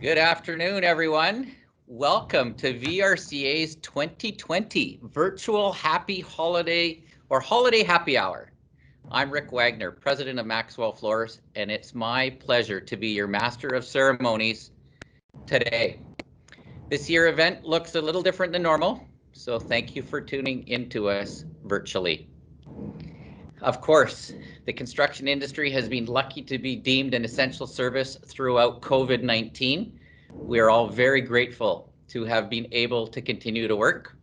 Good afternoon, everyone. Welcome to VRCA's 2020 Virtual Happy Holiday or Holiday Happy Hour. I'm Rick Wagner, President of Maxwell Floors, and it's my pleasure to be your Master of Ceremonies today. This year event looks a little different than normal, so thank you for tuning into us virtually. Of course, the construction industry has been lucky to be deemed an essential service throughout COVID-19. We are all very grateful to have been able to continue to work.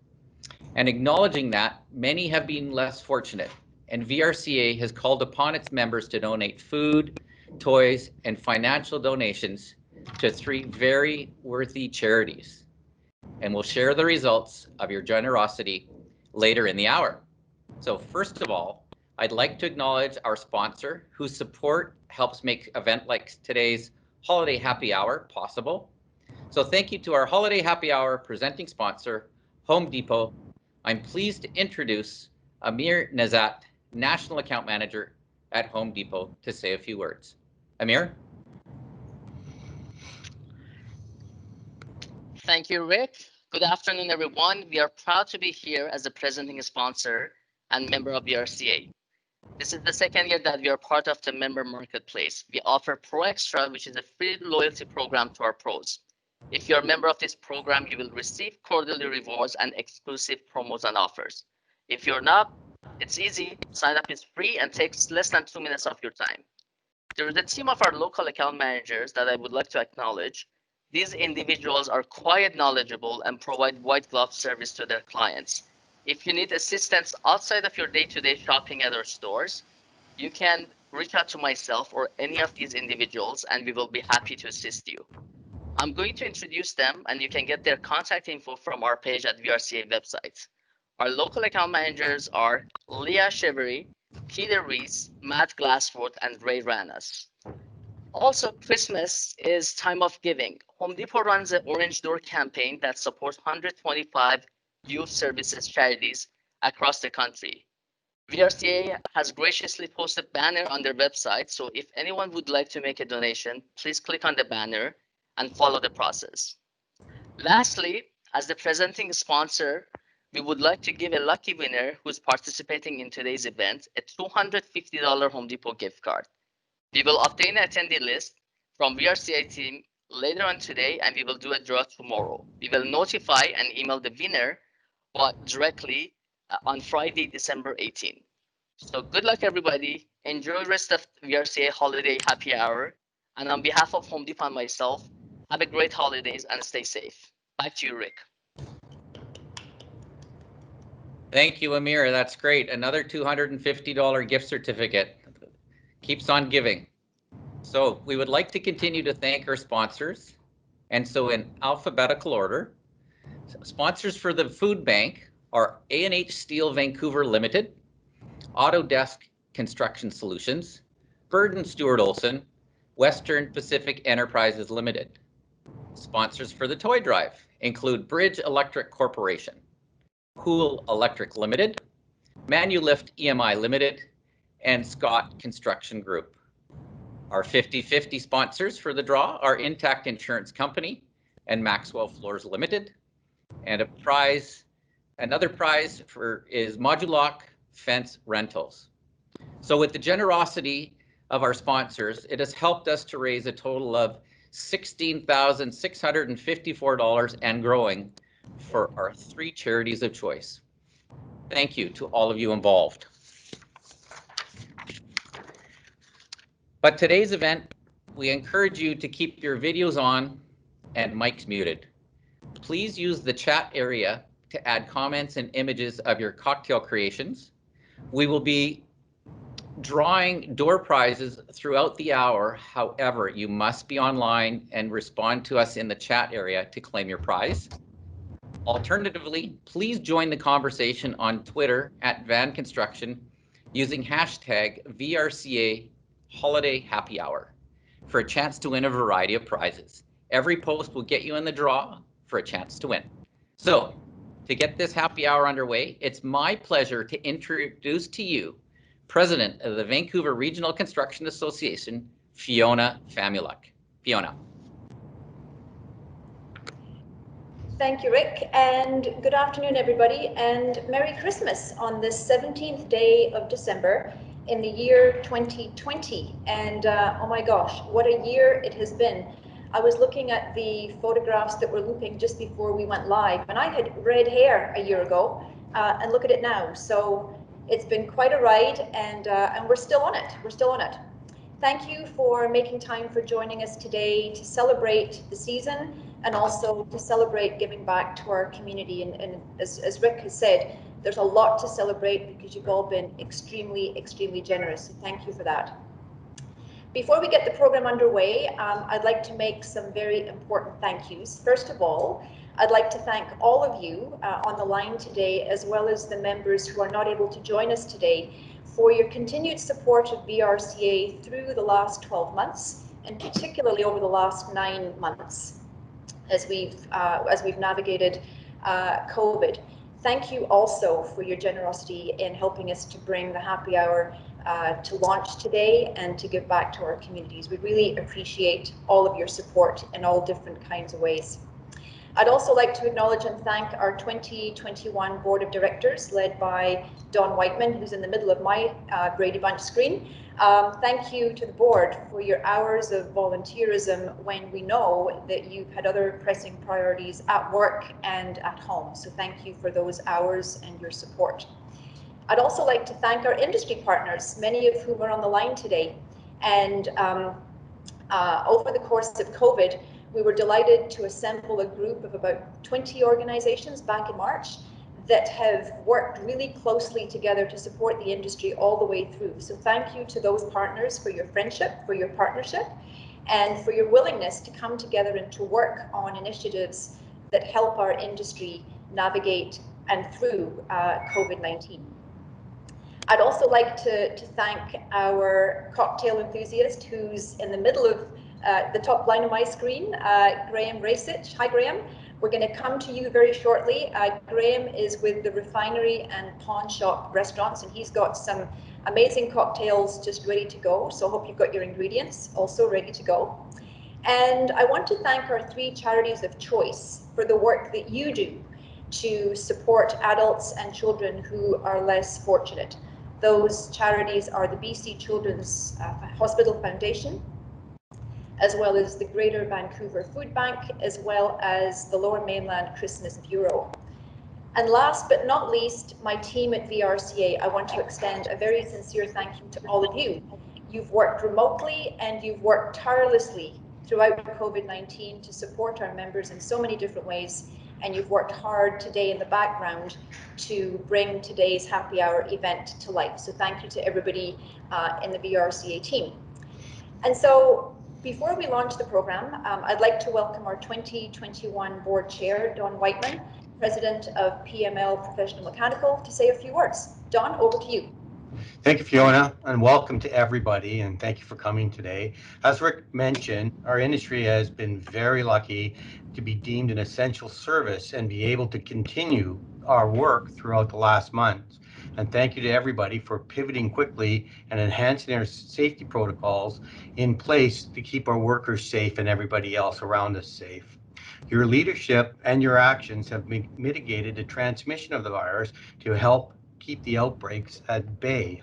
And acknowledging that, many have been less fortunate, and VRCA has called upon its members to donate food, toys, and financial donations to 3 very worthy charities. And we'll share the results of your generosity later in the hour. So first of all, I'd like to acknowledge our sponsor, whose support helps make an event like today's Holiday Happy Hour possible. So thank you to our Holiday Happy Hour presenting sponsor, Home Depot. I'm pleased to introduce Amir Nazat, National Account Manager at Home Depot, to say a few words. Amir? Thank you, Rick. Good afternoon, everyone. We are proud to be here as a presenting sponsor and member of VRCA. This is the second year that we are part of the member marketplace. We offer Pro Extra, which is a free loyalty program to our pros. If you're a member of this program, you will receive quarterly rewards and exclusive promos and offers. If you're not, it's easy. Sign up is free and takes less than 2 minutes of your time. There is a team of our local account managers that I would like to acknowledge. These individuals are quite knowledgeable and provide white glove service to their clients. If you need assistance outside of your day-to-day shopping at our stores, you can reach out to myself or any of these individuals and we will be happy to assist you. I'm going to introduce them and you can get their contact info from our page at VRCA website. Our local account managers are Leah Chevery, Peter Reese, Matt Glassford, and Ray Ranas. Also, Christmas is time of giving. Home Depot runs an Orange Door campaign that supports 125 youth services charities across the country. VRCA has graciously posted a banner on their website, so if anyone would like to make a donation, please click on the banner and follow the process. Lastly, as the presenting sponsor, we would like to give a lucky winner who's participating in today's event a $250 Home Depot gift card. We will obtain an attendee list from VRCA team later on today, and we will do a draw tomorrow. We will notify and email the winner directly on Friday, December 18. So good luck, everybody. Enjoy the rest of VRCA Holiday Happy Hour. And on behalf of Home Depot and myself, have a great holidays and stay safe. Back to you, Rick. Thank you, Amir. That's great. Another $250 gift certificate. Keeps on giving. So we would like to continue to thank our sponsors. And so in alphabetical order, sponsors for the food bank are A&H Steel Vancouver Limited, Autodesk Construction Solutions, Bird and Stewart Olson, Western Pacific Enterprises Limited. Sponsors for the toy drive include Bridge Electric Corporation, Cool Electric Limited, Manulift EMI Limited, and Scott Construction Group. Our 50-50 sponsors for the draw are Intact Insurance Company and Maxwell Floors Limited. And another prize is Moduloc Fence Rentals. So with the generosity of our sponsors, it has helped us to raise a total of $16,654 and growing for our 3 charities of choice. Thank you to all of you involved. But today's event, we encourage you to keep your videos on and mics muted. Please use the chat area to add comments and images of your cocktail creations. We will be drawing door prizes throughout the hour. However, you must be online and respond to us in the chat area to claim your prize. Alternatively, please join the conversation on Twitter at Van Construction using hashtag VRCA Holiday Happy Hour for a chance to win a variety of prizes. Every post will get you in the draw for a chance to win. So to get this happy hour underway, it's my pleasure to introduce to you President of the Vancouver Regional Construction Association, Fiona Famuluk. Fiona. Thank you, Rick, and good afternoon, everybody, and Merry Christmas on this 17th day of December in the year 2020. And oh my gosh, what a year it has been. I was looking at the photographs that were looping just before we went live, and I had red hair a year ago, and look at it now. So it's been quite a ride, and we're still on it. We're still on it. Thank you for making time for joining us today to celebrate the season and also to celebrate giving back to our community. And as Rick has said, there's a lot to celebrate because you've all been extremely, extremely generous. So thank you for that. Before we get the program underway, I'd like to make some very important thank yous. First of all, I'd like to thank all of you on the line today, as well as the members who are not able to join us today, for your continued support of VRCA through the last 12 months, and particularly over the last 9 months as we've navigated COVID. Thank you also for your generosity in helping us to bring the happy hour to launch today and to give back to our communities. We really appreciate all of your support in all different kinds of ways. I'd also like to acknowledge and thank our 2021 Board of Directors, led by Don Whiteman, who's in the middle of my Brady Bunch screen. Thank you to the board for your hours of volunteerism when we know that you've had other pressing priorities at work and at home. So thank you for those hours and your support. I'd also like to thank our industry partners, many of whom are on the line today. And over the course of COVID, we were delighted to assemble a group of about 20 organizations back in March that have worked really closely together to support the industry all the way through. So thank you to those partners for your friendship, for your partnership, and for your willingness to come together and to work on initiatives that help our industry navigate and through COVID-19. I'd also like to thank our cocktail enthusiast who's in the middle of the top line of my screen, Graham Racich. Hi, Graham. We're going to come to you very shortly. Graham is with the Refinery and Pawn Shop restaurants, and he's got some amazing cocktails just ready to go. So I hope you've got your ingredients also ready to go. And I want to thank our 3 charities of choice for the work that you do to support adults and children who are less fortunate. Those charities are the BC Children's Hospital Foundation, as well as the Greater Vancouver Food Bank, as well as the Lower Mainland Christmas Bureau. And last but not least, my team at VRCA, I want to extend a very sincere thank you to all of you. You've worked remotely and you've worked tirelessly throughout COVID-19 to support our members in so many different ways, and you've worked hard today in the background to bring today's happy hour event to life. So thank you to everybody in the VRCA team. And so before we launch the program, I'd like to welcome our 2021 board chair, Don Whiteman, president of PML Professional Mechanical, to say a few words. Don, over to you. Thank you, Fiona, and welcome to everybody, and thank you for coming today. As Rick mentioned, our industry has been very lucky to be deemed an essential service and be able to continue our work throughout the last month. And thank you to everybody for pivoting quickly and enhancing our safety protocols in place to keep our workers safe and everybody else around us safe. Your leadership and your actions have mitigated the transmission of the virus to help keep the outbreaks at bay.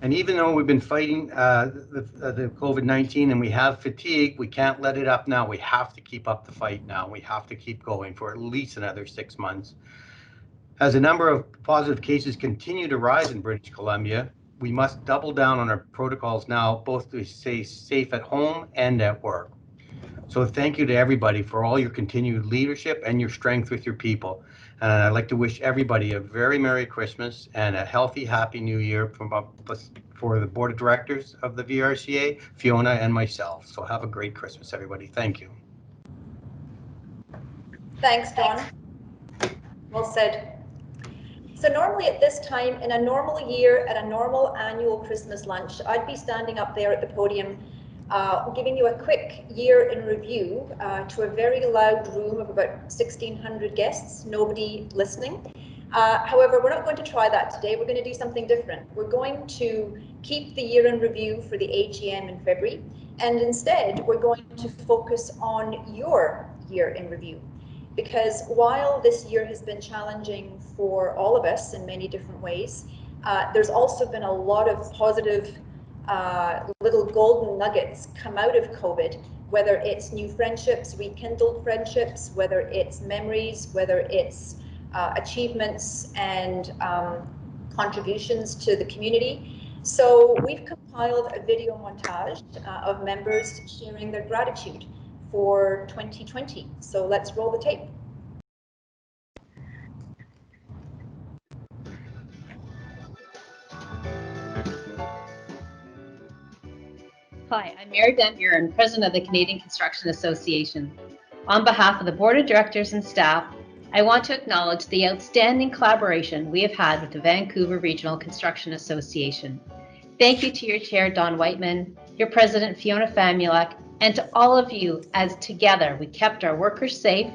And even though we've been fighting the COVID-19 and we have fatigue, we can't let it up now. We have to keep up the fight now. We have to keep going for at least another 6 months. As the number of positive cases continue to rise in British Columbia, we must double down on our protocols now, both to stay safe at home and at work. So thank you to everybody for all your continued leadership and your strength with your people. And I'd like to wish everybody a very Merry Christmas and a healthy, happy New Year for the Board of Directors of the VRCA, Fiona and myself. So have a great Christmas, everybody. Thank you. Thanks, Don. Well said. So normally at this time, in a normal year, at a normal annual Christmas lunch, I'd be standing up there at the podium giving you a quick year in review to a very loud room of about 1,600 guests, nobody listening. However, we're not going to try that today. We're going to do something different. We're going to keep the year in review for the AGM in February, and instead we're going to focus on your year in review. because while this year has been challenging for all of us in many different ways, there's also been a lot of positive little golden nuggets come out of COVID, whether it's new friendships, rekindled friendships, whether it's memories, whether it's achievements and contributions to the community. So we've compiled a video montage of members sharing their gratitude for 2020. So let's roll the tape. Hi, I'm Mary Dent-Murin, President of the Canadian Construction Association. On behalf of the Board of Directors and staff, I want to acknowledge the outstanding collaboration we have had with the Vancouver Regional Construction Association. Thank you to your Chair, Don Whiteman, your President, Fiona Famulak, and to all of you as together we kept our workers safe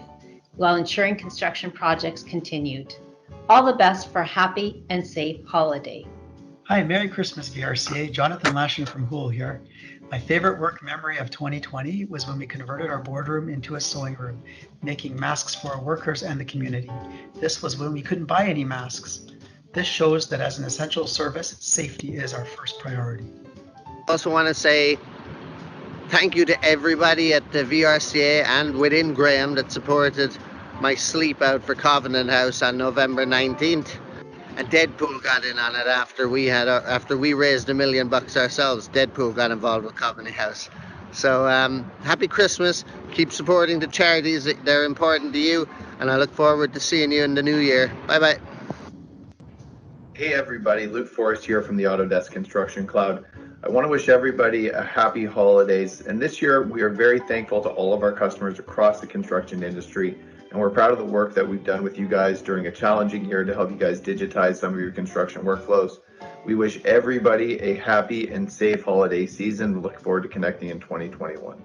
while ensuring construction projects continued. All the best for a happy and safe holiday. Hi, Merry Christmas, VRCA. Jonathan Lashing from Hoole here. My favorite work memory of 2020 was when we converted our boardroom into a sewing room, making masks for our workers and the community. This was when we couldn't buy any masks. This shows that as an essential service, safety is our first priority. I also want to say thank you to everybody at the VRCA and within Graham that supported my sleep out for Covenant House on November 19th. And Deadpool got in on it after we raised $1 million ourselves. Deadpool got involved with Covenant House. So happy Christmas. Keep supporting the charities. They're important to you. And I look forward to seeing you in the new year. Bye-bye. Hey everybody, Luke Forrest here from the Autodesk Construction Cloud. I want to wish everybody a happy holidays. And this year we are very thankful to all of our customers across the construction industry. And we're proud of the work that we've done with you guys during a challenging year to help you guys digitize some of your construction workflows. We wish everybody a happy and safe holiday season. We look forward to connecting in 2021.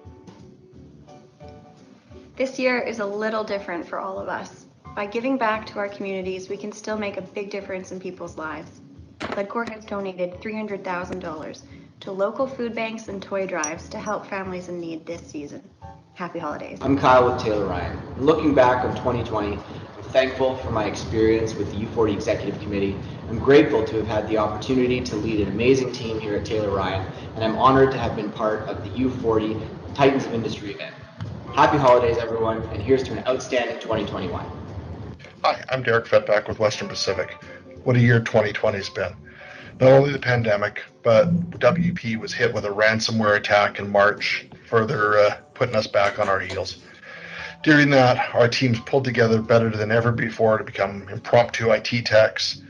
This year is a little different for all of us. By giving back to our communities, we can still make a big difference in people's lives. Ledcor has donated $300,000 to local food banks and toy drives to help families in need this season. Happy holidays. I'm Kyle with Taylor Ryan. Looking back on 2020, I'm thankful for my experience with the U40 Executive Committee. I'm grateful to have had the opportunity to lead an amazing team here at Taylor Ryan, and I'm honored to have been part of the U40 Titans of Industry event. Happy holidays, everyone, and here's to an outstanding 2021. Hi, I'm Derek Fetback with Western Pacific. What a year 2020's been. Not only the pandemic, but WP was hit with a ransomware attack in March, further putting us back on our heels. During that, our teams pulled together better than ever before to become impromptu IT techs,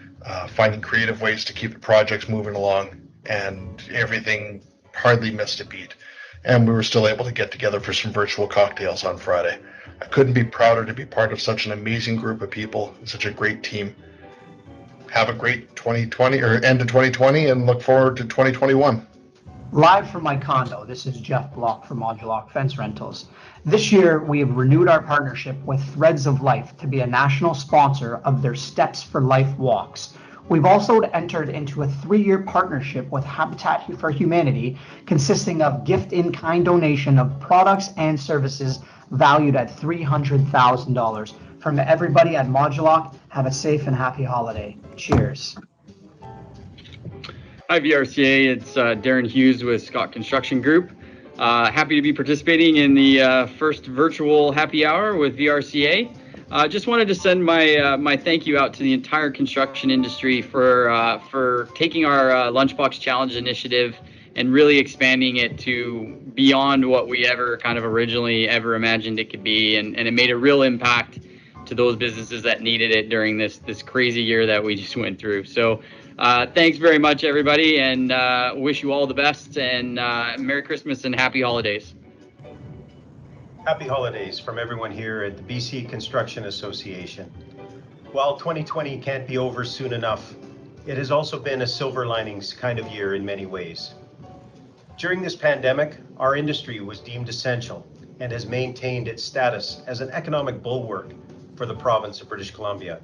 finding creative ways to keep the projects moving along, and everything hardly missed a beat. And we were still able to get together for some virtual cocktails on Friday. I couldn't be prouder to be part of such an amazing group of people, such a great team. Have a great 2020 or end of 2020 and look forward to 2021. Live from my condo, this is Jeff Block from Modulock Fence Rentals. This year, we have renewed our partnership with Threads of Life to be a national sponsor of their Steps for Life walks. We've also entered into a 3-year partnership with Habitat for Humanity, consisting of gift-in-kind donation of products and services valued at $300,000. From everybody at Modulock, have a safe and happy holiday. Cheers. Hi VRCA, it's Darren Hughes with Scott Construction Group. Happy to be participating in the first virtual happy hour with VRCA. Just wanted to send my thank you out to the entire construction industry for taking our Lunchbox Challenge initiative and really expanding it to beyond what we ever kind of originally ever imagined it could be, and it made a real impact to those businesses that needed it during this crazy year that we just went through. So thanks very much, everybody, and wish you all the best, and Merry Christmas and Happy Holidays. Happy holidays from everyone here at the BC Construction Association. While 2020 can't be over soon enough, it has also been a silver linings kind of year in many ways. During this pandemic, our industry was deemed essential and has maintained its status as an economic bulwark for the province of British Columbia.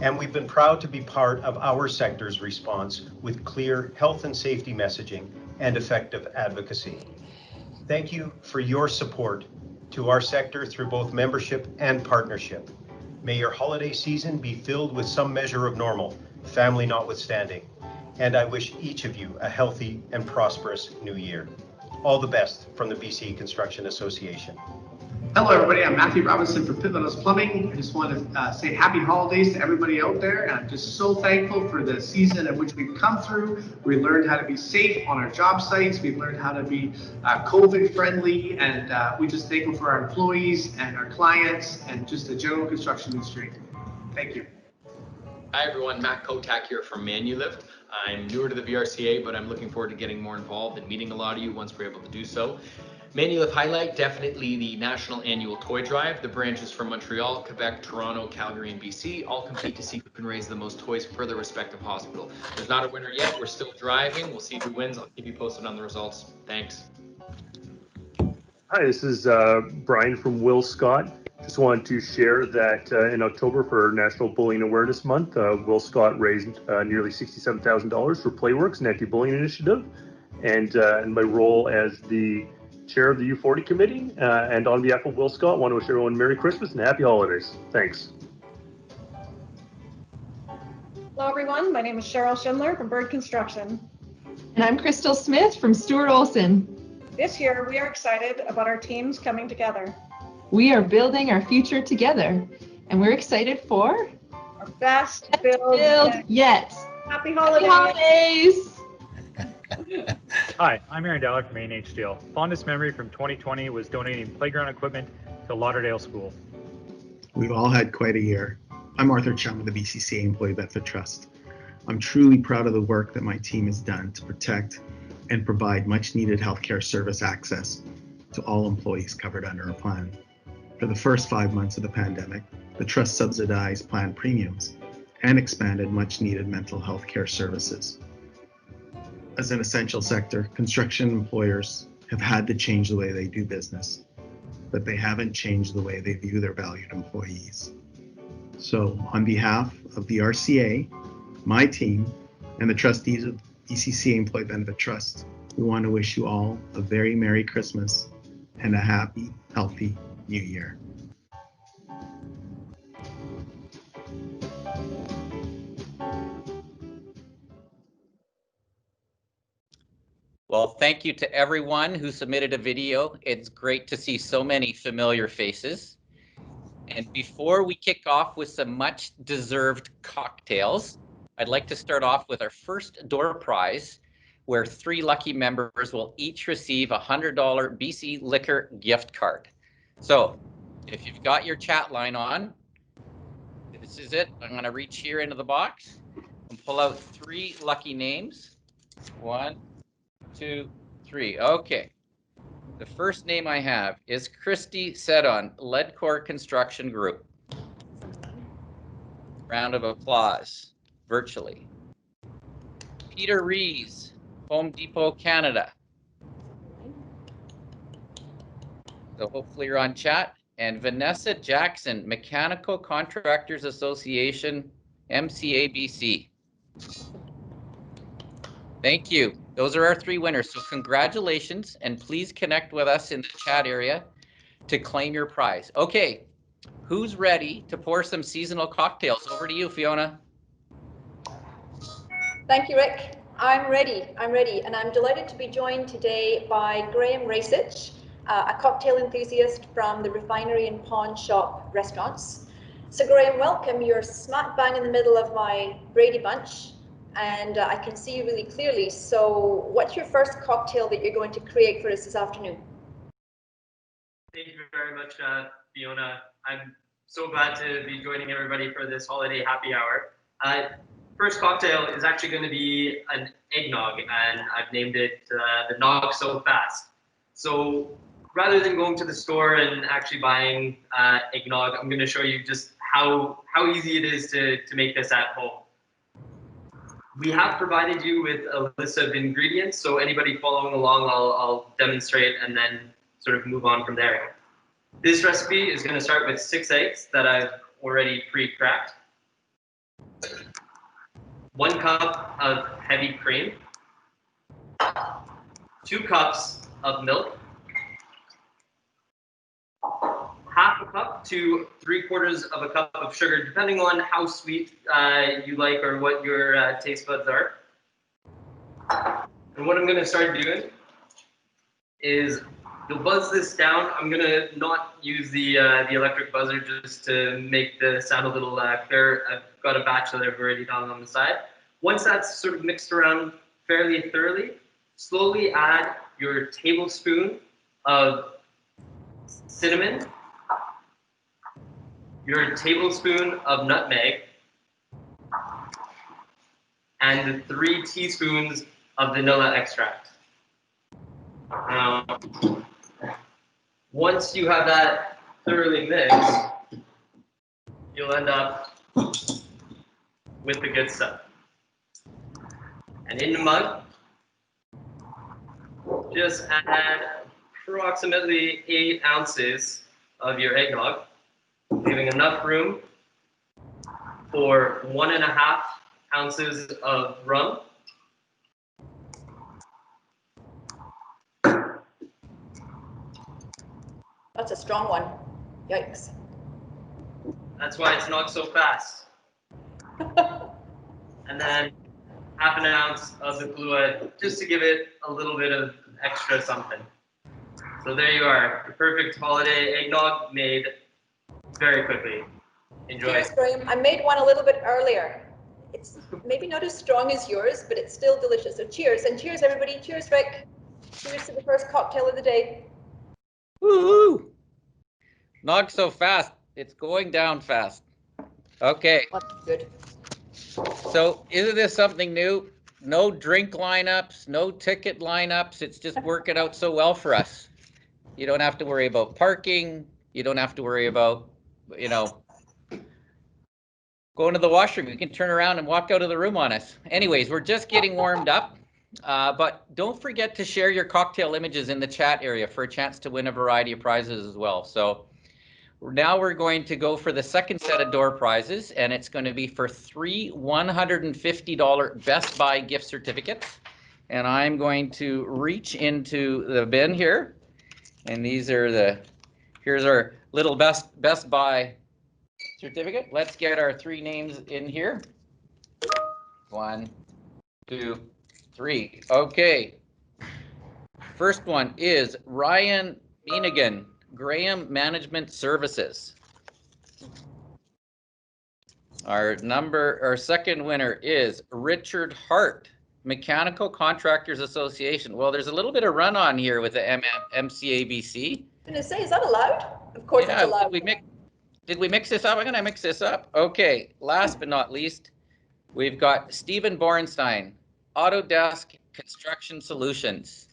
And we've been proud to be part of our sector's response with clear health and safety messaging and effective advocacy. Thank you for your support to our sector through both membership and partnership. May your holiday season be filled with some measure of normal, family notwithstanding. And I wish each of you a healthy and prosperous new year. All the best from the BC Construction Association. Hello everybody, I'm Matthew Robinson from Pit Meadows Plumbing. I just want to say happy holidays to everybody out there, and I'm just so thankful for the season in which we've come through. We learned how to be safe on our job sites, we've learned how to be COVID friendly, and we're just thankful for our employees and our clients and just the general construction industry. Thank you. Hi everyone, Matt Kotak here from Manulift. I'm newer to the VRCA, but I'm looking forward to getting more involved and meeting a lot of you once we're able to do so. Manulift highlight, definitely the National Annual Toy Drive. The branches from Montreal, Quebec, Toronto, Calgary, and BC all compete to see who can raise the most toys for their respective hospital. There's not a winner yet. We're still driving. We'll see who wins. I'll keep you posted on the results. Thanks. Hi, this is Brian from Will Scott. Just wanted to share that in October for National Bullying Awareness Month, Will Scott raised nearly $67,000 for Playworks, an anti-bullying initiative. And in my role as the chair of the U40 committee, and on behalf of Will Scott, I want to wish everyone Merry Christmas and Happy Holidays. Thanks. Hello everyone, my name is Cheryl Schindler from Bird Construction. And I'm Crystal Smith from Stuart Olson. This year we are excited about our teams coming together. We are building our future together, and we're excited for our best build yet. Happy holidays! Happy holidays! Hi, I'm Aaron Dowler from A&H Steel. Fondest memory from 2020 was donating playground equipment to Lauderdale School. We've all had quite a year. I'm Arthur Chum of the BCCA Employee Benefit Trust. I'm truly proud of the work that my team has done to protect and provide much needed healthcare service access to all employees covered under a plan. For the first 5 months of the pandemic, the Trust subsidized plan premiums and expanded much needed mental health care services. As an essential sector, construction employers have had to change the way they do business, but they haven't changed the way they view their valued employees. So on behalf of the RCA, my team, and the trustees of BCCA Employee Benefit Trust, we want to wish you all a very Merry Christmas and a happy, healthy New Year. Well, thank you to everyone who submitted a video. It's great to see so many familiar faces. And before we kick off with some much deserved cocktails, I'd like to start off with our first door prize, where 3 lucky members will each receive a $100 BC Liquor gift card. So if you've got your chat line on, this is it. I'm going to reach here into the box and pull out 3 lucky names. 1, 2, 3. Okay. The first name I have is Christy Sedon, Ledcor Construction Group. Round of applause, virtually. Peter Rees, Home Depot, Canada. So hopefully you're on chat. And Vanessa Jackson, Mechanical Contractors Association, MCABC. Thank you. Those are our 3 winners. So congratulations, and please connect with us in the chat area to claim your prize. Okay, who's ready to pour some seasonal cocktails? Over to you, Fiona. Thank you, Rick. I'm ready, and I'm delighted to be joined today by Graham Rasich, a cocktail enthusiast from the Refinery and Pawn Shop restaurants. So Graham, welcome. You're smack bang in the middle of my Brady Bunch, and I can see you really clearly. So what's your first cocktail that you're going to create for us this afternoon? Thank you very much, Fiona. I'm so glad to be joining everybody for this holiday happy hour. First cocktail is actually going to be an eggnog, and I've named it the Nog So Fast. So rather than going to the store and actually buying eggnog, I'm going to show you just how easy it is to make this at home. We have provided you with a list of ingredients, so anybody following along, I'll demonstrate and then sort of move on from there. This recipe is going to start with 6 eggs that I've already pre-cracked, 1 cup of heavy cream, 2 cups of milk, to 3/4 of a cup of sugar, depending on how sweet you like or what your taste buds are. And what I'm going to start doing is you'll buzz this down. I'm going to not use the electric buzzer just to make the sound a little clearer. I've got a batch that I've already done on the side. Once that's sort of mixed around fairly thoroughly, slowly add your tablespoon of cinnamon, your tablespoon of nutmeg, and 3 teaspoons of vanilla extract. Once you have that thoroughly mixed, you'll end up with the good stuff. And in the mug, just add approximately 8 ounces of your eggnog, leaving enough room for 1.5 ounces of rum, That's a strong one. Yikes. that's why it's not so fast. And then 1/2 ounce of the fluid, just to give it a little bit of extra something. So there you are, the perfect holiday eggnog made very quickly. Enjoy. Cheers, Graham. I made one a little bit earlier. It's maybe not as strong as yours, but it's still delicious. So cheers, and cheers, everybody. Cheers, Rick. Cheers to the first cocktail of the day. Woo-hoo! Not so fast. It's going down fast. Okay. That's good. So isn't this something new? No drink lineups, no ticket lineups. It's just working out so well for us. You don't have to worry about parking. You don't have to worry about, you know, going to the washroom. You can turn around and walk out of the room on us. Anyways, we're just getting warmed up. But don't forget to share your cocktail images in the chat area for a chance to win a variety of prizes as well. So now we're going to go for the second set of door prizes, and it's going to be for 3 $150 Best Buy gift certificates. And I'm going to reach into the bin here, and these are here's our little Best Buy certificate. Let's get our 3 names in here. 1, 2, 3. Okay. First one is Ryan Meanigan, Graham Management Services. Our second winner is Richard Hart, Mechanical Contractors Association. Well, there's a little bit of run on here with the MCABC. I'm going to say, is that allowed? Of course it's allowed. Did we mix this up? I'm going to mix this up. Okay, last but not least, we've got Stephen Borenstein, Autodesk Construction Solutions.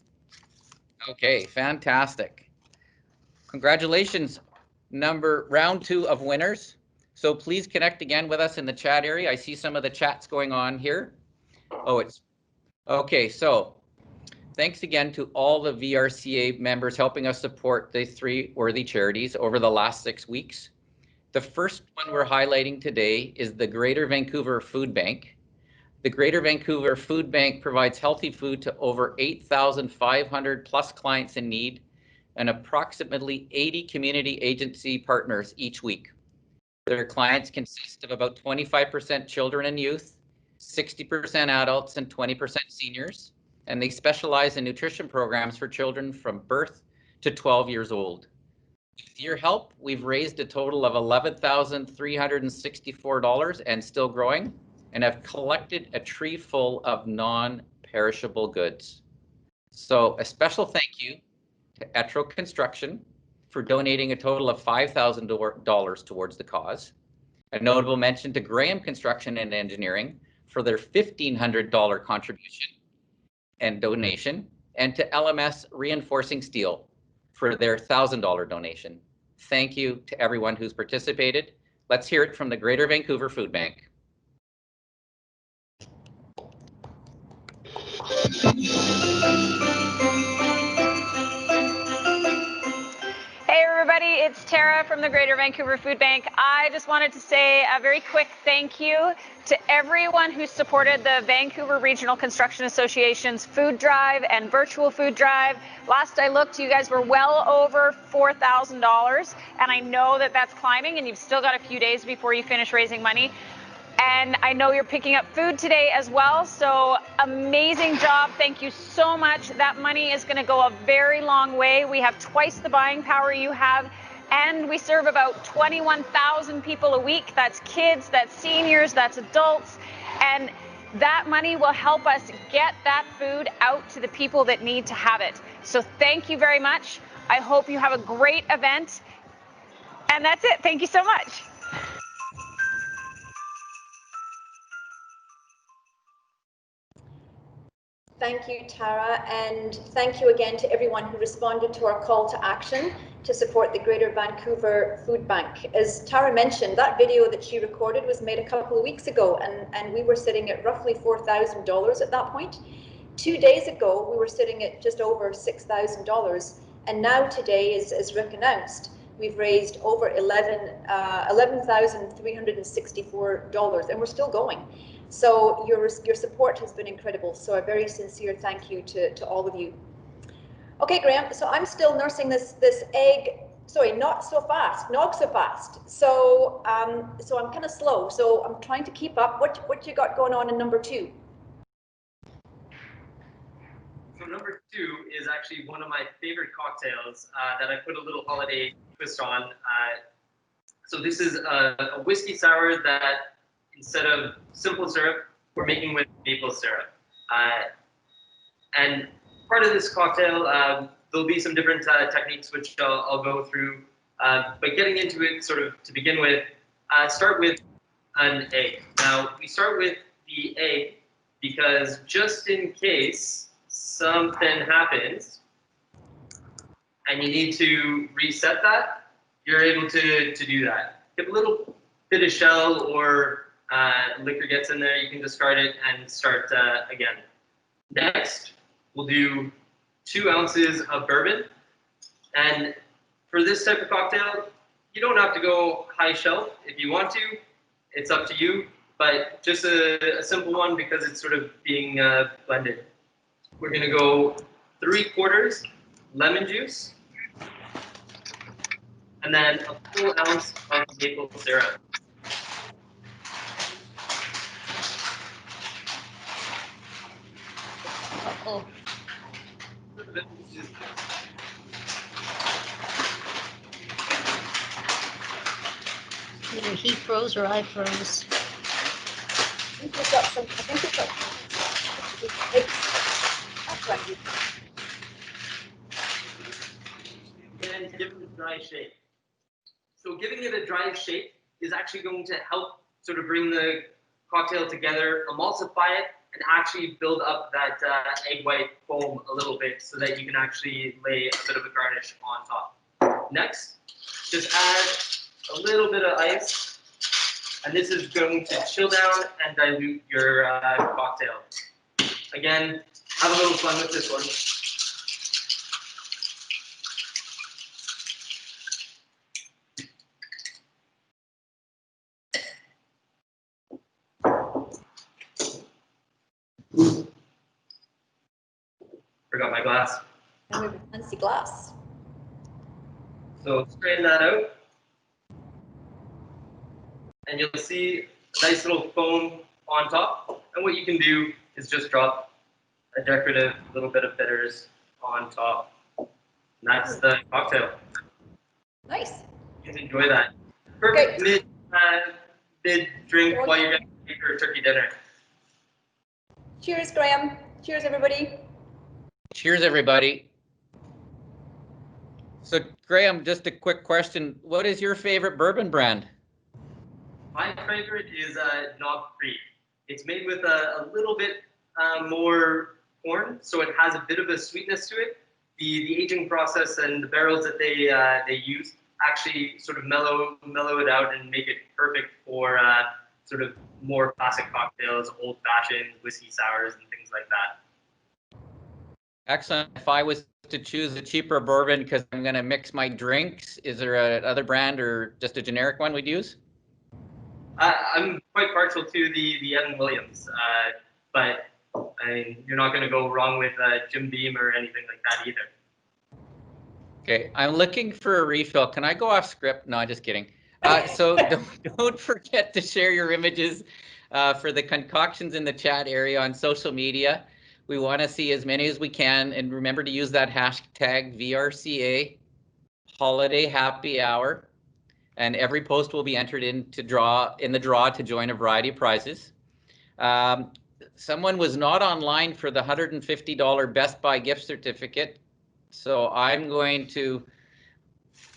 Okay, fantastic. Congratulations, round 2 of winners. So please connect again with us in the chat area. I see some of the chats going on here. Oh, it's okay. So thanks again to all the VRCA members helping us support the 3 worthy charities over the last 6 weeks. The first one we're highlighting today is the Greater Vancouver Food Bank. The Greater Vancouver Food Bank provides healthy food to over 8,500 plus clients in need and approximately 80 community agency partners each week. Their clients consist of about 25% children and youth, 60% adults, and 20% seniors, and they specialize in nutrition programs for children from birth to 12 years old. With your help, we've raised a total of $11,364 and still growing, and have collected a tree full of non-perishable goods. So a special thank you to Etro Construction for donating a total of $5,000 towards the cause. A notable mention to Graham Construction and Engineering for their $1,500 contribution and donation, and to LMS Reinforcing Steel for their $1,000 donation. Thank you to everyone who's participated. Let's hear it from the Greater Vancouver Food Bank. Hey everybody, it's Tara from the Greater Vancouver Food Bank. I just wanted to say a very quick thank you to everyone who supported the Vancouver Regional Construction Association's food drive and virtual food drive. Last I looked, you guys were well over $4,000, and I know that that's climbing, and you've still got a few days before you finish raising money. And I know you're picking up food today as well, so amazing job. Thank you so much. That money is going to go a very long way. We have twice the buying power you have, and we serve about 21,000 people a week. That's kids, that's seniors, that's adults, and that money will help us get that food out to the people that need to have it. So thank you very much. I hope you have a great event. And that's it. Thank you so much. Thank you, Tara, and thank you again to everyone who responded to our call to action to support the Greater Vancouver Food Bank. As Tara mentioned, that video that she recorded was made a couple of weeks ago, and we were sitting at roughly $4,000 at that point. 2 days ago, we were sitting at just over $6,000, and now today, as Rick announced, we've raised over $11,364, and we're still going. So your support has been incredible. So a very sincere thank you to all of you. Okay, Graham, so I'm still nursing this egg, sorry, not so fast, not so fast. So so I'm kind of slow. So I'm trying to keep up. What you got going on in number 2? So number 2 is actually one of my favorite cocktails that I put a little holiday twist on. So this is a whiskey sour that, instead of simple syrup, we're making with maple syrup. And part of this cocktail, there'll be some different techniques which I'll go through. But getting into it, sort of to begin with, start with an egg. Now, we start with the egg because just in case something happens and you need to reset that, you're able to do that. If a little bit of shell or liquor gets in there, you can discard it and start again. Next, we'll do 2 ounces of bourbon. And for this type of cocktail, you don't have to go high shelf. If you want to, it's up to you. But just a simple one because it's sort of being blended. We're going to go 3/4 lemon juice. And then a full ounce of maple syrup. Uh-oh. Either he froze or I froze. I think we've got some, that's right. And give it a dry shake. So giving it a dry shake is actually going to help sort of bring the cocktail together, emulsify it, and actually build up that egg white foam a little bit so that you can actually lay a bit of a garnish on top. Next, just add a little bit of ice, and this is going to chill down and dilute your cocktail. Again, have a little fun with this one. Forgot my glass. And we have a fancy glass. So strain that out. And you'll see a nice little foam on top. And what you can do is just drop a decorative little bit of bitters on top. And that's the cocktail. Nice. You can enjoy that. Perfect mid drink while you're getting ready for turkey dinner. Cheers, Graham. Cheers, everybody. Cheers, everybody. So, Graham, just a quick question. What is your favorite bourbon brand? My favorite is Knob Creek. It's made with a little bit more corn, so it has a bit of a sweetness to it. The aging process and the barrels that they use actually sort of mellow it out and make it perfect for sort of more classic cocktails, old-fashioned whiskey sours, and things like that. Excellent. If I was to choose a cheaper bourbon because I'm going to mix my drinks, is there another brand or just a generic one we'd use? I'm quite partial to the Evan Williams, but I mean, you're not going to go wrong with Jim Beam or anything like that either. Okay, I'm looking for a refill. Can I go off script? No, just kidding. So don't forget to share your images for the concoctions in the chat area on social media. We want to see as many as we can, and remember to use that hashtag VRCA Holiday Happy Hour. And every post will be entered in the draw to join a variety of prizes. Someone was not online for the $150 Best Buy gift certificate, so I'm going to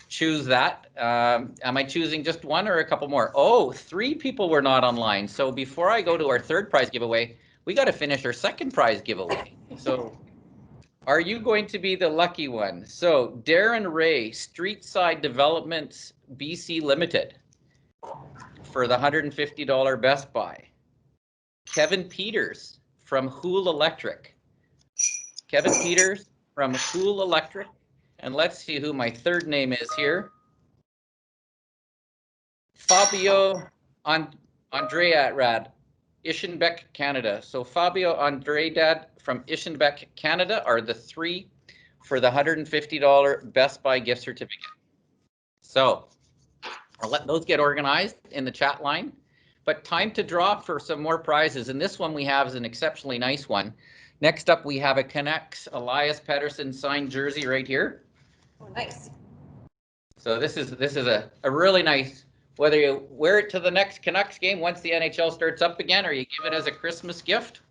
choose that. Am I choosing just one or a couple more? Oh, 3 people were not online. So before I go to our third prize giveaway, we got to finish our second prize giveaway. So are you going to be the lucky one? So Darren Ray, Streetside Developments BC Limited for the $150 Best Buy. Kevin Peters from Hool Electric. Kevin Peters from Hool Electric. And let's see who my third name is here. Fabio Andrearad, Ischenbeck, Canada. So Fabio Andrearad from Ischenbeck, Canada are the 3 for the $150 Best Buy gift certificate. So I'll let those get organized in the chat line. But time to draw for some more prizes. And this one we have is an exceptionally nice one. Next up, we have a Canucks Elias Pettersson signed jersey right here. Oh, nice. So this is a really nice, whether you wear it to the next Canucks game once the NHL starts up again, or you give it as a Christmas gift.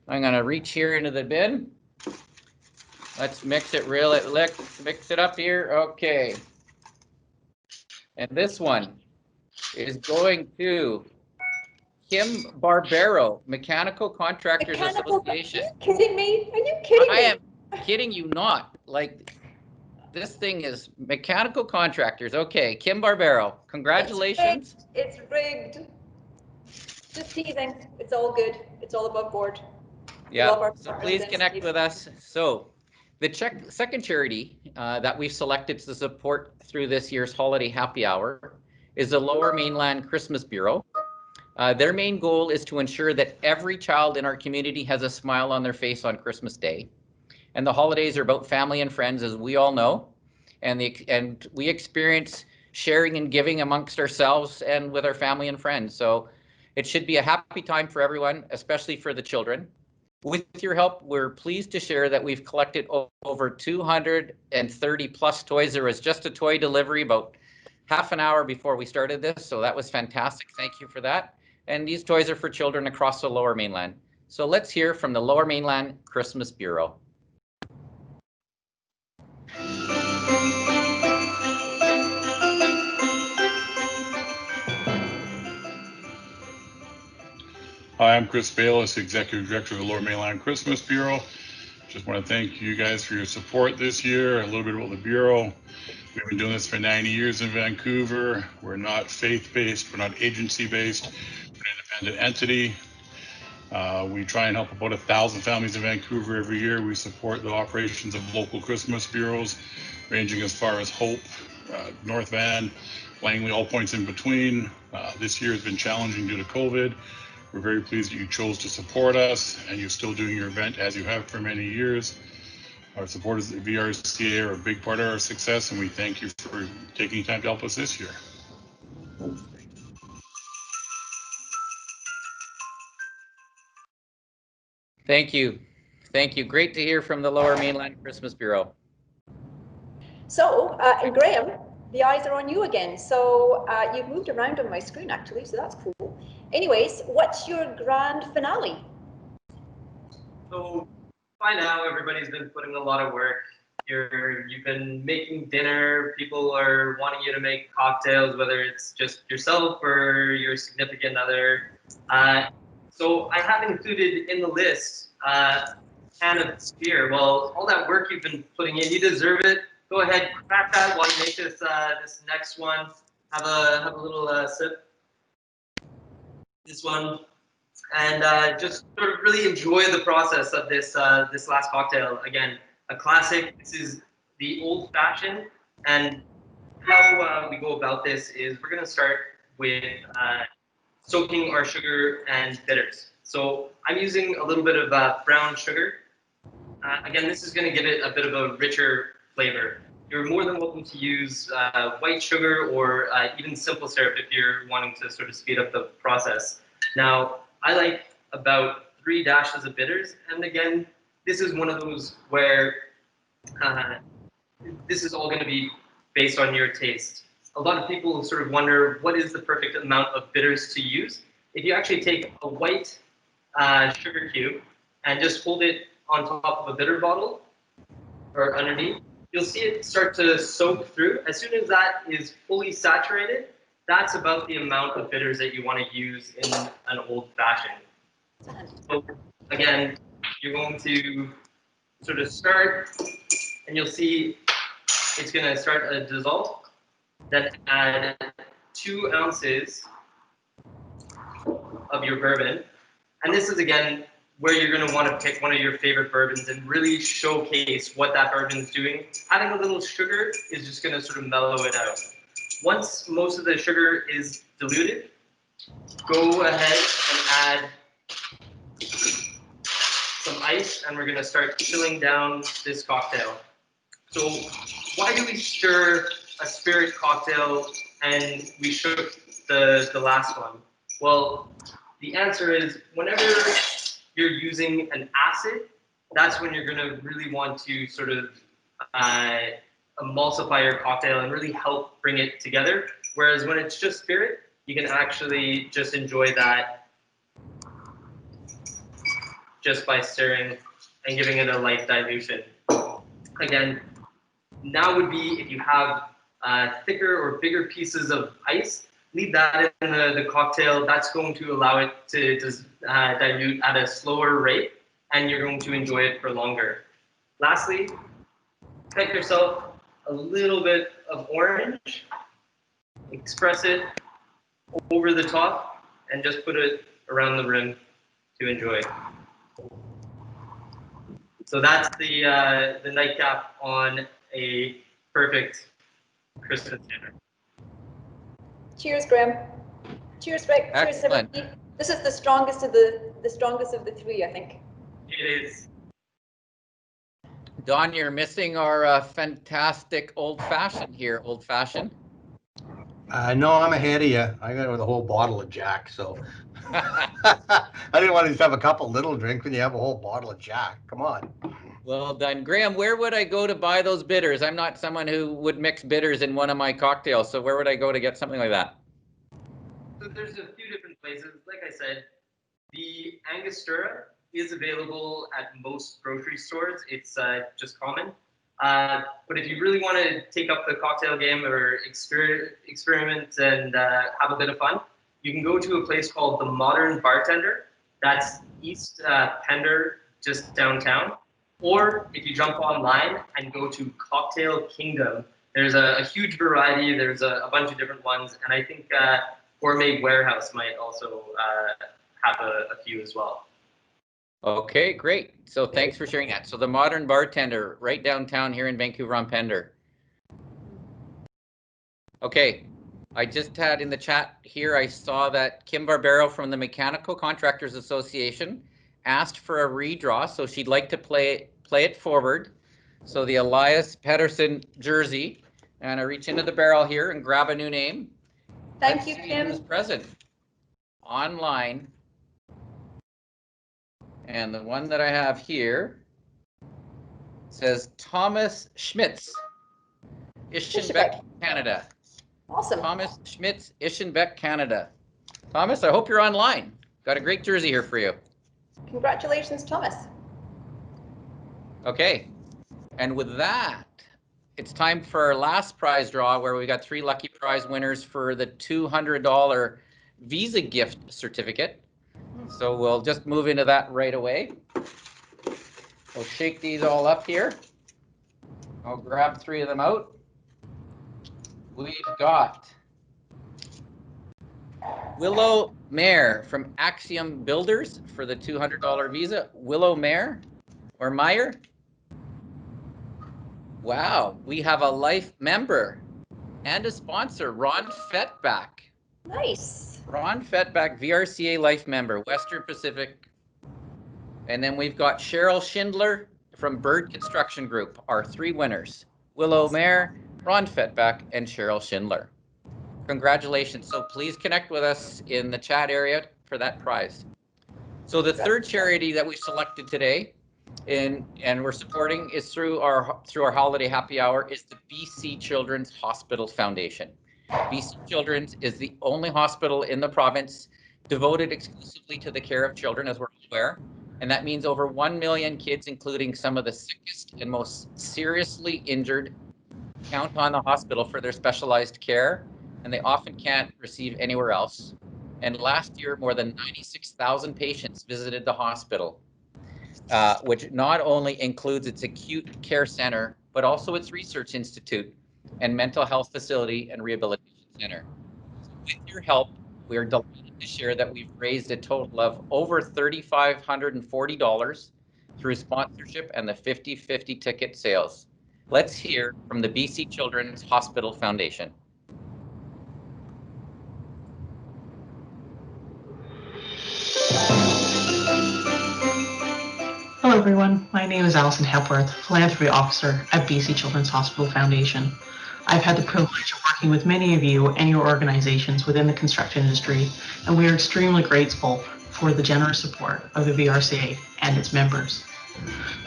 I'm going to reach here into the bin. Let's mix it, mix it up here. Okay. And this one is going to Kim Barbero, Mechanical Contractors Association. Are you kidding me? Are you kidding me? I am kidding you not. Like, this thing is Mechanical Contractors. Okay, Kim Barbero, congratulations. It's rigged. Just teasing. It's all good. It's all above board. Yeah, so please connect with us. So the second charity that we've selected to support through this year's Holiday Happy Hour is the Lower Mainland Christmas Bureau. Their main goal is to ensure that every child in our community has a smile on their face on Christmas Day. And the holidays are about family and friends, as we all know. And we experience sharing and giving amongst ourselves and with our family and friends. So it should be a happy time for everyone, especially for the children. With your help, we're pleased to share that we've collected over 230 plus toys. There was just a toy delivery about half an hour before we started this, so that was fantastic. Thank you for that. And these toys are for children across the Lower Mainland. So let's hear from the Lower Mainland Christmas Bureau. Hi, I'm Chris Bayless, Executive Director of the Lower Mainland Christmas Bureau. Just want to thank you guys for your support this year. A little bit about the Bureau. We've been doing this for 90 years in Vancouver. We're not faith-based, we're not agency-based, we're an independent entity. We try and help about 1,000 families in Vancouver every year. We support the operations of local Christmas bureaus, ranging as far as Hope, North Van, Langley, all points in between. This year has been challenging due to COVID. We're very pleased that you chose to support us and you're still doing your event as you have for many years. Our supporters at VRCA are a big part of our success, and we thank you for taking time to help us this year. Thank you. Thank you. Great to hear from the Lower Mainland Christmas Bureau. So, and Graham, the eyes are on you again. So you've moved around on my screen actually, so that's cool. Anyways, what's your grand finale? So by now, everybody's been putting a lot of work. You've been making dinner. People are wanting you to make cocktails, whether it's just yourself or your significant other. So I have included in the list can of beer. Well, all that work you've been putting in, you deserve it. Go ahead, crack that one. Make this this next one. Have a little sip. This one. and just sort of really enjoy the process of this this last cocktail. Again, a classic. This is the old fashioned, and how we go about this is we're going to start with soaking our sugar and bitters. So I'm using a little bit of brown sugar. Again, this is going to give it a bit of a richer flavor. You're more than welcome to use white sugar or even simple syrup if you're wanting to sort of speed up the process. Now, I like about 3 dashes of bitters, and again, this is one of those where this is all going to be based on your taste. A lot of people sort of wonder what is the perfect amount of bitters to use. If you actually take a white sugar cube and just hold it on top of a bitter bottle or underneath, you'll see it start to soak through. As soon as that is fully saturated, that's about the amount of bitters that you want to use in an old fashioned. So again, you're going to sort of start, and you'll see it's going to start to dissolve. Then add 2 ounces of your bourbon. And this is, again, where you're going to want to pick one of your favorite bourbons and really showcase what that bourbon is doing. Adding a little sugar is just going to sort of mellow it out. Once most of the sugar is diluted, go ahead and add some ice, and we're going to start chilling down this cocktail. So why do we stir a spirit cocktail and we shook the last one? Well, the answer is whenever you're using an acid, that's when you're going to really want to sort of emulsify your cocktail and really help bring it together. Whereas when it's just spirit, you can actually just enjoy that just by stirring and giving it a light dilution. Again, now would be if you have thicker or bigger pieces of ice, leave that in the cocktail. That's going to allow it to dilute at a slower rate, and you're going to enjoy it for longer. Lastly, cut yourself a little bit of orange, express it over the top, and just put it around the rim to enjoy. So that's the nightcap on a perfect Christmas dinner. Cheers, Graham. Cheers, Rick. Cheers, everybody. This is the strongest of the 3, I think. It is. Don, you're missing our fantastic old fashioned here. Old fashioned. No, I'm ahead of you. I got with a whole bottle of Jack, so I didn't want to just have a couple little drinks when you have a whole bottle of Jack. Come on. Well done. Graham, where would I go to buy those bitters? I'm not someone who would mix bitters in one of my cocktails, so where would I go to get something like that? So there's a few different places. Like I said, the Angostura is available at most grocery stores. It's just common. But if you really want to take up the cocktail game or experiment and have a bit of fun, you can go to a place called the Modern Bartender. That's East Pender, just downtown. Or if you jump online and go to Cocktail Kingdom, there's a huge variety. There's a bunch of different ones. And I think Gourmet Warehouse might also have a few as well. Okay, great. So thanks for sharing that. So the Modern Bartender, right downtown here in Vancouver on Pender. Okay, I just had in the chat here, I saw that Kim Barbero from the Mechanical Contractors Association asked for a redraw, so she'd like to play it forward. So the Elias Pettersson jersey, and I reach into the barrel here and grab a new name. Thank you, Kim. Who's present online. And the one that I have here says Thomas Schmitz, Ischenbeck, Canada. Awesome. Thomas Schmitz, Ischenbeck, Canada. Thomas, I hope you're online. Got a great jersey here for you. Congratulations, Thomas. Okay, and with that, it's time for our last prize draw where we got 3 lucky prize winners for the $200 Visa gift certificate. So we'll just move into that right away. We'll shake these all up here. I'll grab 3 of them out. We've got Willow Mayer from Axiom Builders for the $200 visa. Willow Mayer or Meyer? Wow, we have a life member and a sponsor, Ron Fetback. Nice. Ron Fetback, VRCA life member, Western Pacific. And then we've got Cheryl Schindler from Bird Construction Group, our 3 winners. Willow Mayer, Ron Fetback, and Cheryl Schindler. Congratulations. So please connect with us in the chat area for that prize. So the third charity that we selected today and we're supporting is through our holiday happy hour is the BC Children's Hospital Foundation. BC Children's is the only hospital in the province devoted exclusively to the care of children, as we're aware. And that means over 1 million kids, including some of the sickest and most seriously injured, count on the hospital for their specialized care, and they often can't receive anywhere else. And last year, more than 96,000 patients visited the hospital, which not only includes its acute care center, but also its research institute and mental health facility and rehabilitation center. So with your help, we are delighted to share that we've raised a total of over $3,540 through sponsorship and the 50-50 ticket sales. Let's hear from the BC Children's Hospital Foundation. Hello everyone, my name is Alison Hepworth, Philanthropy Officer at BC Children's Hospital Foundation. I've had the privilege of working with many of you and your organizations within the construction industry, and we are extremely grateful for the generous support of the VRCA and its members.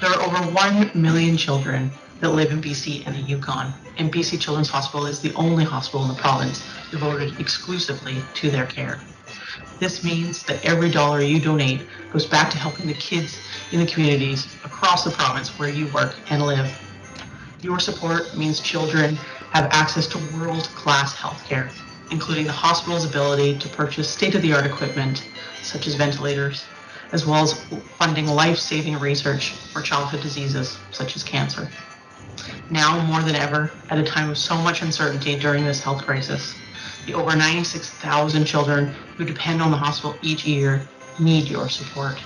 There are over 1 million children that live in BC and the Yukon, and BC Children's Hospital is the only hospital in the province devoted exclusively to their care. This means that every dollar you donate goes back to helping the kids in the communities across the province where you work and live. Your support means children have access to world-class healthcare, including the hospital's ability to purchase state-of-the-art equipment, such as ventilators, as well as funding life-saving research for childhood diseases, such as cancer. Now more than ever, at a time of so much uncertainty during this health crisis, the over 96,000 children who depend on the hospital each year need your support.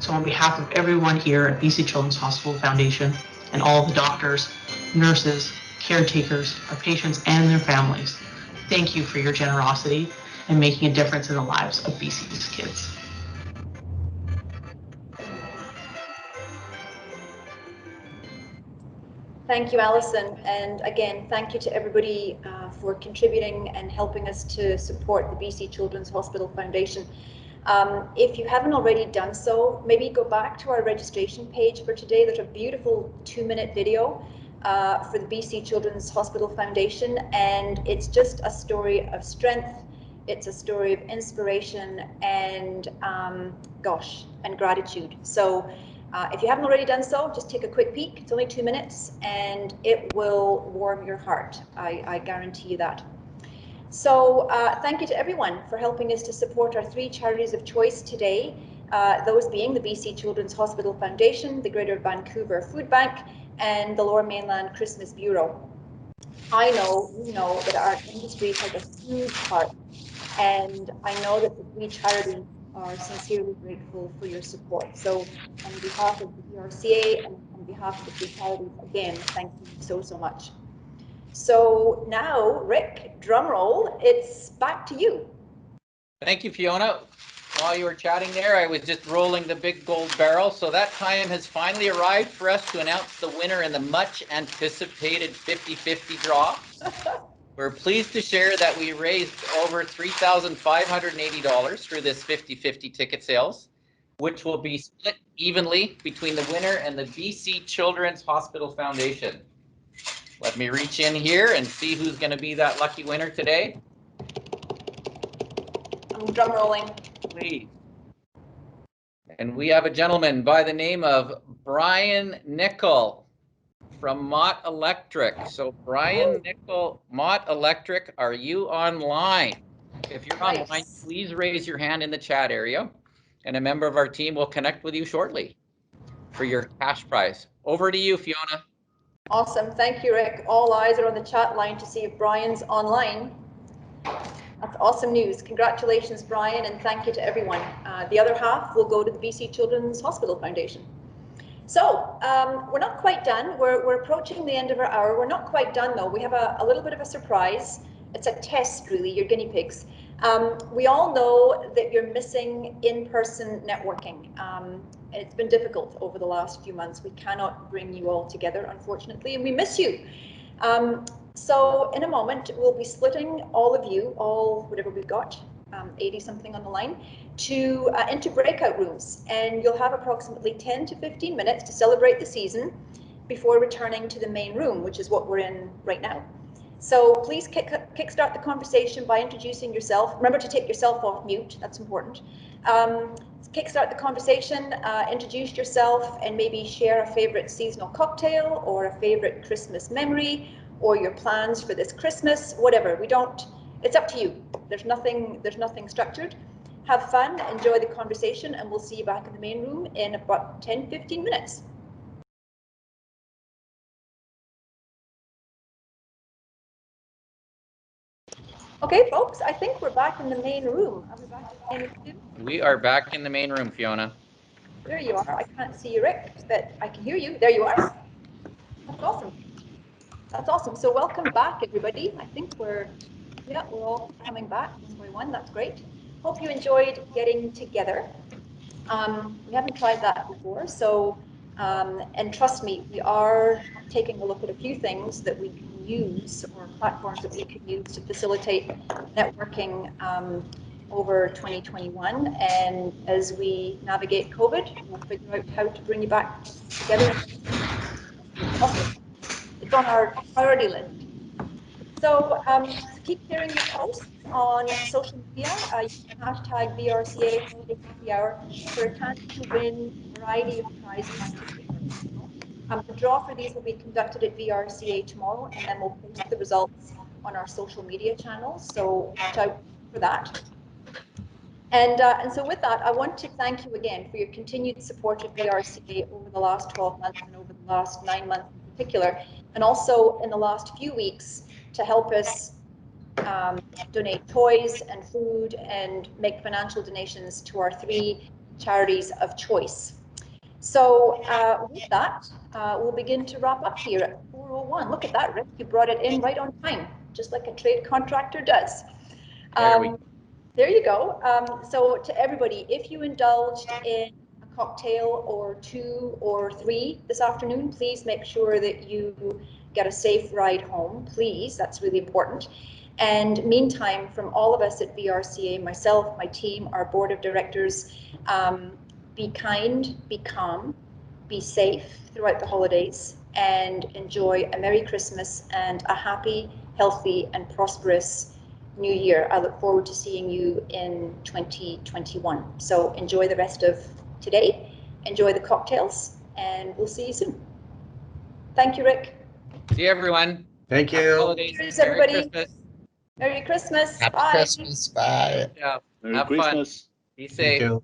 So on behalf of everyone here at BC Children's Hospital Foundation and all the doctors, nurses, caretakers, our patients, and their families, thank you for your generosity and making a difference in the lives of BC's kids. Thank you, Alison. And again, thank you to everybody for contributing and helping us to support the BC Children's Hospital Foundation. If you haven't already done so, maybe go back to our registration page for today. There's a beautiful 2-minute video for the BC Children's Hospital Foundation, and it's just a story of strength. It's a story of inspiration and and gratitude. So if you haven't already done so, just take a quick peek. It's only 2 minutes and it will warm your heart. I guarantee you that. So thank you to everyone for helping us to support our 3 charities of choice today, those being the BC Children's Hospital Foundation, the Greater Vancouver Food Bank, and the Lower Mainland Christmas Bureau. I know, you know, that our industry has a huge heart, and I know that the 3 charities are sincerely grateful for your support. So on behalf of the VRCA and on behalf of the 3 charities, again, thank you so, so much. So now, Rick, drum roll, it's back to you. Thank you, Fiona. While you were chatting there, I was just rolling the big gold barrel. So that time has finally arrived for us to announce the winner in the much anticipated 50-50 draw. We're pleased to share that we raised over $3,580 through this 50-50 ticket sales, which will be split evenly between the winner and the BC Children's Hospital Foundation. Let me reach in here and see who's going to be that lucky winner today. I'm drum rolling. Please. And we have a gentleman by the name of Brian Nickel from Mott Electric. So Brian Nickel, Mott Electric, are you online? If you're online, please raise your hand in the chat area and a member of our team will connect with you shortly for your cash prize. Over to you, Fiona. Awesome. Thank you, Rick. All eyes are on the chat line to see if Brian's online. That's awesome news. Congratulations, Brian, and thank you to everyone. The other half will go to the BC Children's Hospital Foundation. So we're not quite done. We're approaching the end of our hour. We're not quite done, though. We have a little bit of a surprise. It's a test, really, you're guinea pigs. We all know that you're missing in-person networking. It's been difficult over the last few months. We cannot bring you all together, unfortunately, and we miss you. So in a moment, we'll be splitting all of you, whatever we've got, 80 something on the line, into breakout rooms. And you'll have approximately 10 to 15 minutes to celebrate the season before returning to the main room, which is what we're in right now. So please kickstart the conversation by introducing yourself. Remember to take yourself off mute, that's important. Kickstart the conversation, introduce yourself, and maybe share a favorite seasonal cocktail or a favorite Christmas memory or your plans for this Christmas, whatever. It's up to you. There's nothing structured. Have fun, enjoy the conversation, and we'll see you back in the main room in about 10-15 minutes. Okay, folks, I think we're back in the main room. Are we back in the main room? We are back in the main room, Fiona. There you are. I can't see you, Rick, but I can hear you. There you are. That's awesome. That's awesome. So welcome back, everybody. I think we're all coming back one by one. That's great. Hope you enjoyed getting together. We haven't tried that before, so and trust me, we are taking a look at a few things that we can use, or platforms that we can use to facilitate networking over 2021. And as we navigate COVID, we'll figure out how to bring you back together. It's on our priority list. So, keep sharing your posts on social media. You can hashtag VRCA Happy Hour for a chance to win a variety of prizes today. The draw for these will be conducted at VRCA tomorrow, and then we'll post the results on our social media channels. So watch out for that. And so with that, I want to thank you again for your continued support of VRCA over the last 12 months and over the last 9 months in particular, and also in the last few weeks to help us donate toys and food and make financial donations to our 3 charities of choice. So with that, we'll begin to wrap up here at 4:01. Look at that, Rick, you brought it in right on time, just like a trade contractor does. There you go. So to everybody, if you indulged in a cocktail or 2 or 3 this afternoon, please make sure that you get a safe ride home, please. That's really important. And meantime, from all of us at VRCA, myself, my team, our board of directors, be kind, be calm, be safe throughout the holidays, and enjoy a Merry Christmas and a happy, healthy, and prosperous New Year. I look forward to seeing you in 2021. So enjoy the rest of today, enjoy the cocktails, and we'll see you soon. Thank you, Rick. See you, everyone. Thank you. Happy holidays. Cheers, Merry everybody. Christmas. Merry Christmas. Happy Bye. Christmas. Bye. Yeah. Merry Have Christmas. fun. Be safe. Thank you.